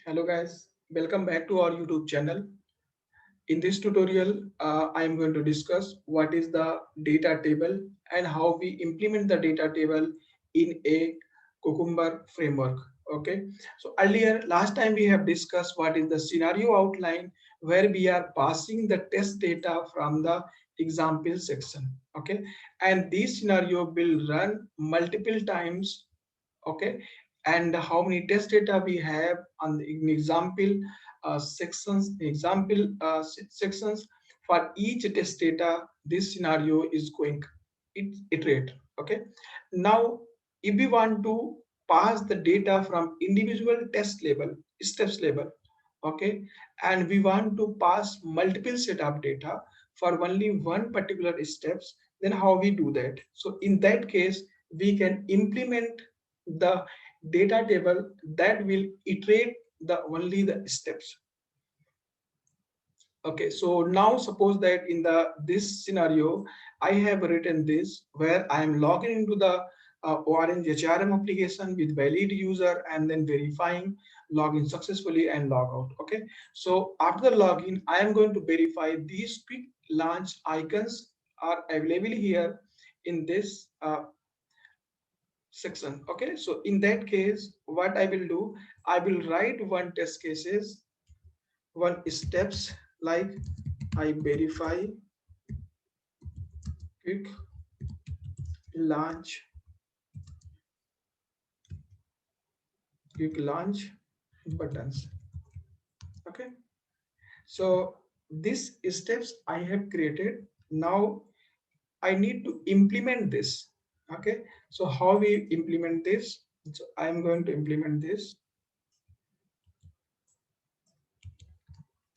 Hello guys, welcome back to our YouTube channel. In this tutorial, I am going to discuss what is the data table and how we implement the data table in a Cucumber framework. Okay, so earlier last time we have discussed what is the scenario outline where we are passing the test data from the example section. Okay, and this scenario will run multiple times. Okay, and how many test data we have on the in example sections for each test data. This scenario is going iterate. Okay, now if we want to pass the data from individual test level steps level, okay, and we want to pass multiple set of data for only one particular steps, then how we do that? So in that case we can implement the data table that will iterate the only the steps. Okay, so now suppose that in the this scenario I have written this where I am logging into the Orange HRM application with valid user and then verifying login successfully and log out. Okay, so after the login I am going to verify these quick launch icons are available here in this section. Okay, so in that case what I will do, I will write one test cases, one steps like I verify quick launch quick launch buttons. Okay, so these steps I have created. Now I need to implement this. Okay, so how we implement this? So I am going to implement this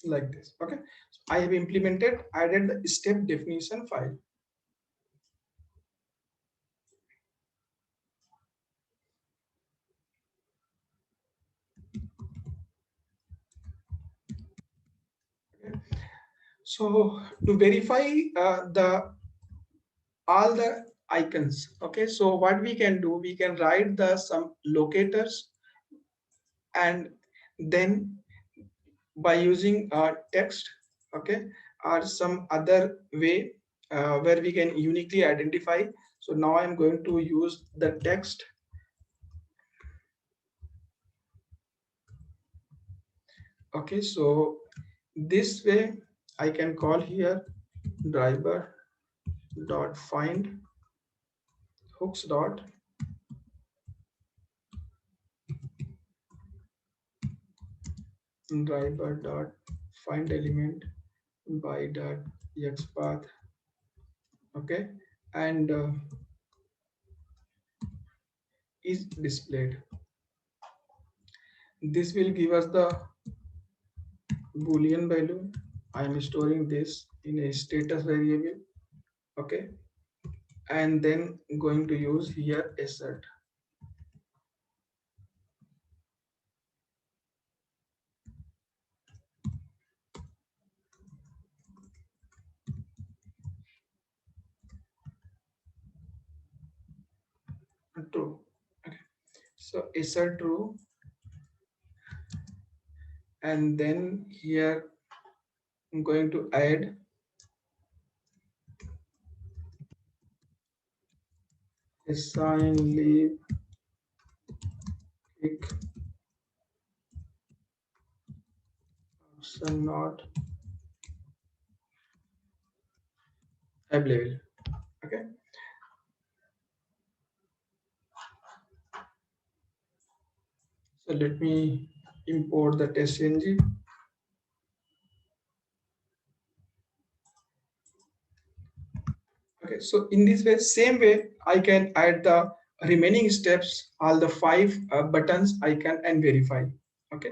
like this. Okay, so I have implemented, added the step definition file. Okay. So to verify the all the icons, okay, so what we can do, we can write the some locators, and then by using text, okay, or some other way where we can uniquely identify. So now I'm going to use the text. Okay, so this way I can call here driver dot find hooks dot driver dot find element by dot xpath. Okay, and is displayed. This will give us the boolean value. I am storing this in a status variable. Okay, and then going to use here assert. True. Okay, so assert true, and then here I'm going to add assign leave quick option not available. Okay, so let me import the testng. Okay, so in this way, same way, I can add the remaining steps, all the five buttons I can and verify. Okay,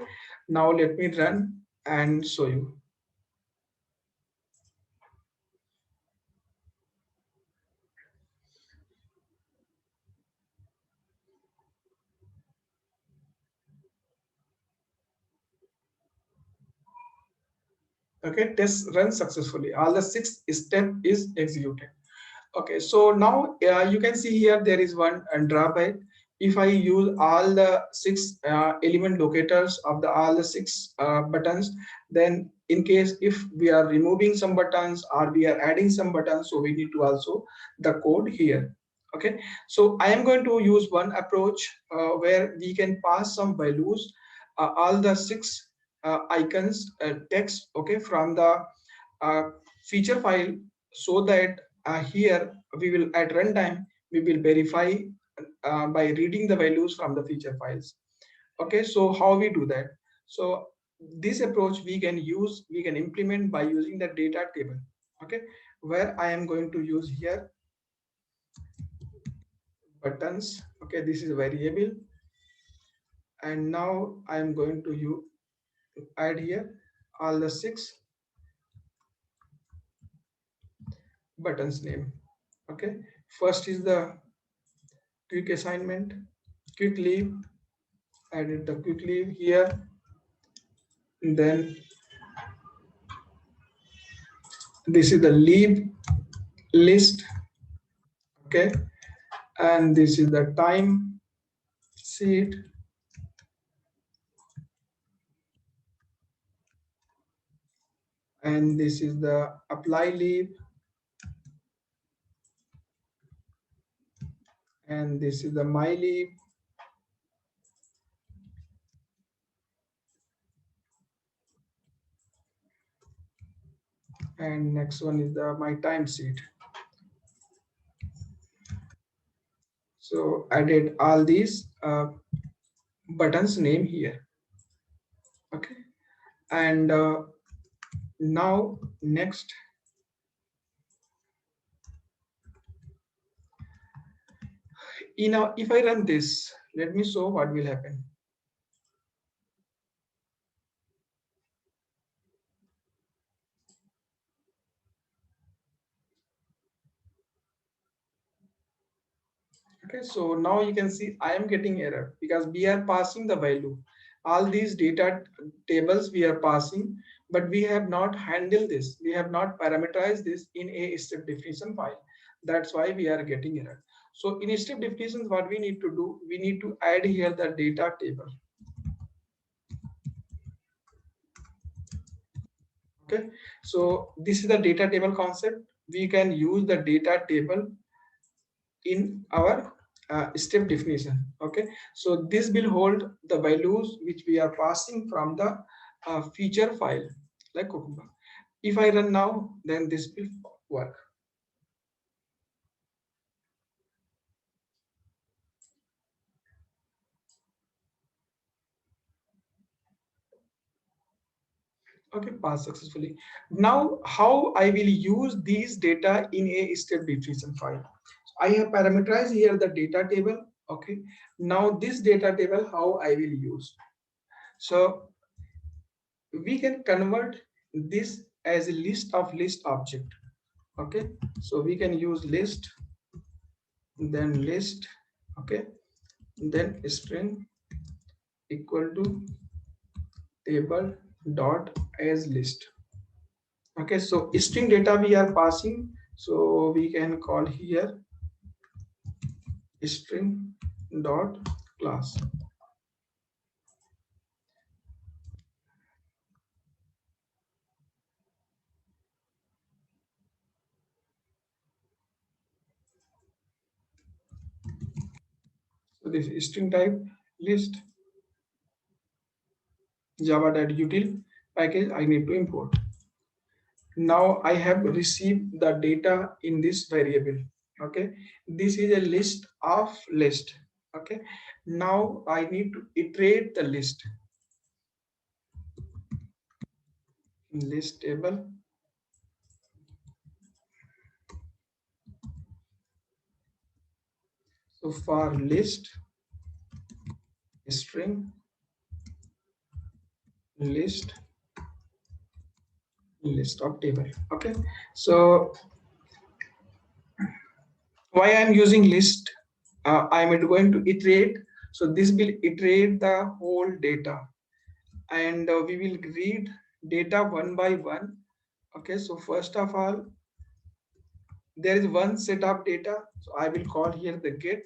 now let me run and show you. Okay, test run successfully. All the six step is executed. Okay, so now you can see here there is one drawback. if I use all the six element locators of the all the six buttons, then in case if we are removing some buttons or we are adding some buttons, so we need to also the code here. Okay, so I am going to use one approach where we can pass some values, all the six icons text, okay, from the uh, feature file, so that here we will at runtime we will verify by reading the values from the feature files. Okay, so how we do that? So this approach we can use, we can implement by using the data table. Okay, where I am going to use here buttons. Okay, this is a variable, and now I am going to add here all the six buttons name. Okay, first is the quick assignment, quick leave, added the quick leave here, then this is the leave list. Okay, and this is the time sheet, and this is the apply leave, and this is the my leave, and next one is the my time sheet. So added all these buttons name here. Okay, and now next, if I run this, let me show what will happen. Okay, so now you can see I am getting error because we are passing the value. All these data tables we are passing, but we have not handled this. We have not parameterized this in a step definition file. That's why we are getting error. So in step definitions, what we need to do, we need to add here the data table. Okay, so this is the data table concept. We can use the data table in our step definition. Okay, so this will hold the values which we are passing from the feature file like Cucumber. If I run now, then this will work. Okay, pass successfully. Now how I will use these data in a step definition file? I have parameterized here the data table. Okay, now this data table how I will use? So we can convert this as a list of list object. Okay, so we can use list, then list, okay, then string equal to table dot as list. Okay, so string data we are passing, so we can call here string dot class. So this is string type list java.util package I need to import. Now I have received the data in this variable. Okay, this is a list of list. Okay, now I need to iterate the list. List table, so for list string list of table. Okay, so why I'm using list, I'm going to iterate, so this will iterate the whole data, and we will read data one by one. Okay, so first of all, there is one set of data, so I will call here the get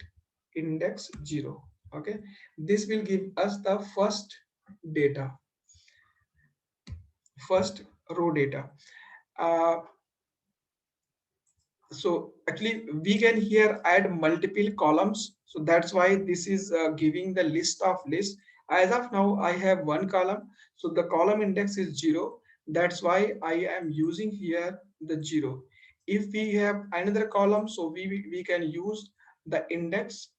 index 0. Okay, this will give us the data first row data. uh, so actually we can here add multiple columns, so that's why this is giving the list of list. As of now I have one column, so the column index is 0, that's why I am using here the 0. If we have another column, so we can use the index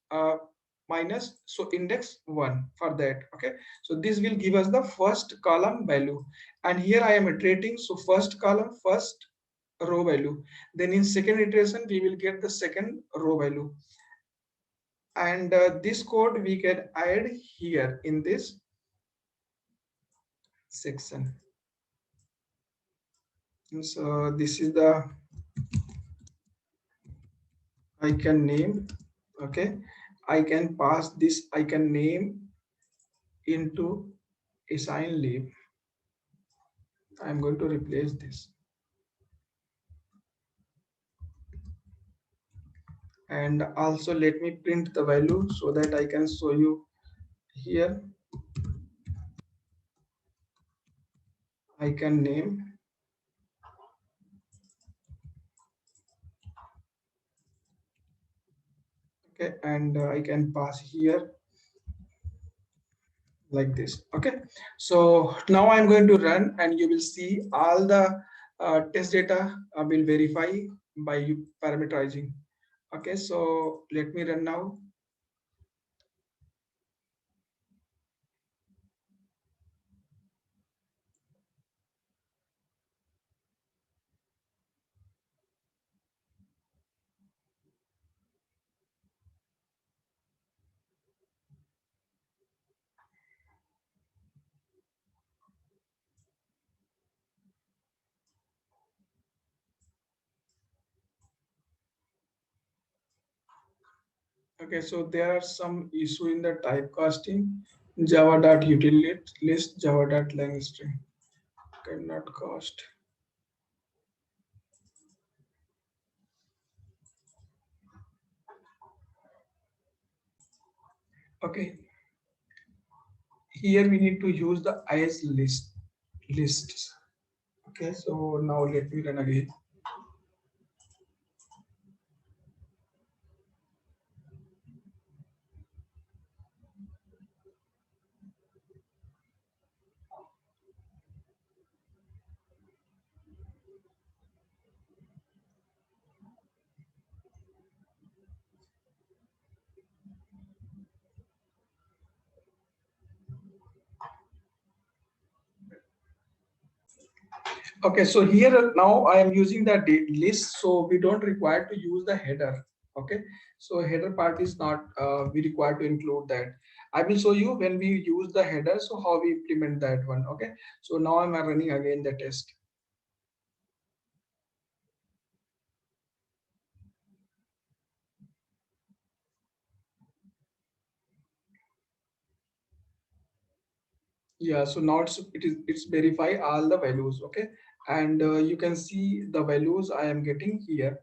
minus, so index 1 for that. Okay, so this will give us the first column value, and here I am iterating, so first column first row value, then in second iteration we will get the second row value, and this code we can add here in this section. And so this is the I can name. Okay, I can pass this I can name into assign leave. I'm going to replace this, and also let me print the value so that I can show you here. I can name. Okay, and I can pass here like this. Okay, so now I'm going to run and you will see all the test data will verify by you parameterizing. Okay, so let me run now. Okay, so there are some issue in the typecasting. Java.utility list java.lang string cannot cast. Okay, here we need to use the as lists. Okay, so now let me run again. Okay, so here now I am using the list, so we don't require to use the header. Okay, so header part is not we require to include that. I will show you when we use the header, so how we implement that one. Okay, so now I'm running again the test. Yeah, so now it's verify all the values. Okay, and you can see the values I am getting here.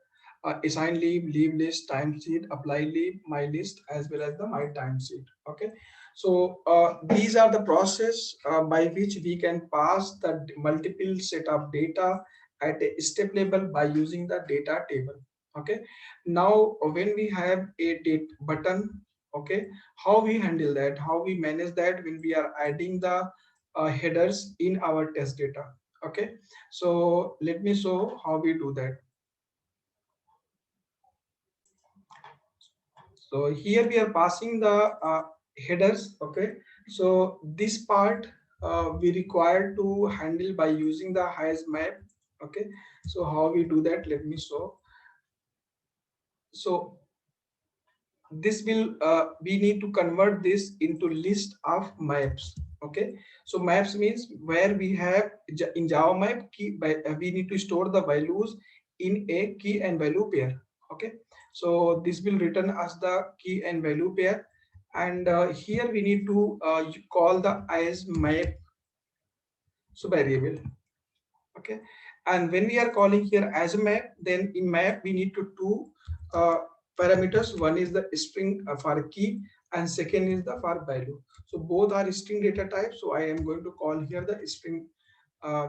Assign leave list, time sheet, apply leave, my list, as well as the my time sheet. Okay, so these are the process by which we can pass the multiple set of data at a step level by using the data table. Okay, now when we have a date button, okay, how we handle that, how we manage that when we are adding the headers in our test data. Okay, so let me show how we do that. So here we are passing the headers. Okay, so this part we require to handle by using the highest map. Okay, so how we do that, let me show. So this will we need to convert this into list of maps. Okay, so maps means where we have in Java map key by we need to store the values in a key and value pair. Okay, so this will return as the key and value pair, and here we need to call the as map so variable. Okay, and when we are calling here as a map, then in map we need to two parameters. One is the string for key and second is the for value. So both are string data types. So I am going to call here the string uh,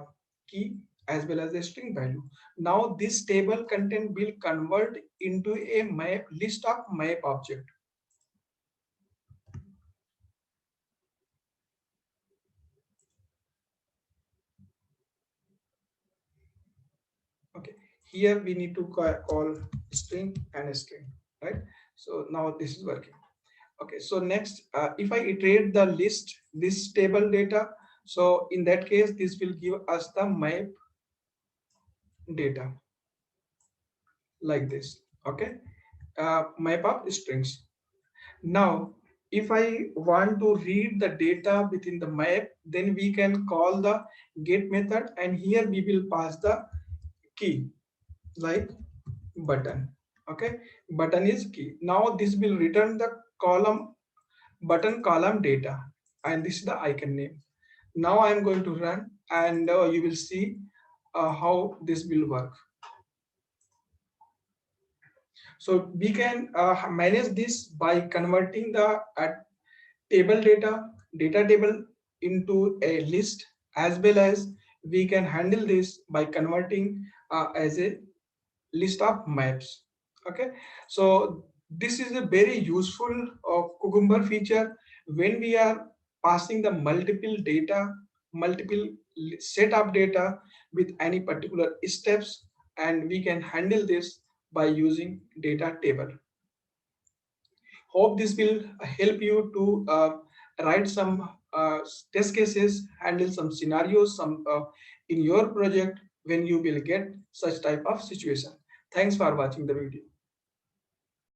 key as well as the string value. Now this table content will convert into a map list of map object. Okay, here we need to call string and a string, right? So now this is working. Okay, so next, if I iterate the list, this table data, so in that case, this will give us the map data like this. Okay, map of strings. Now, if I want to read the data within the map, then we can call the get method, and here we will pass the key like button. Okay, button is key. Now this will return the column button column data, and this is the icon name. Now I am going to run, and you will see how this will work. So we can manage this by converting the table data table into a list, as well as we can handle this by converting as a list of maps. Okay, so this is a very useful Cucumber feature when we are passing the multiple set of data with any particular steps, and we can handle this by using data table. Hope this will help you to write some test cases, handle some scenarios, some in your project when you will get such type of situation. Thanks for watching the video.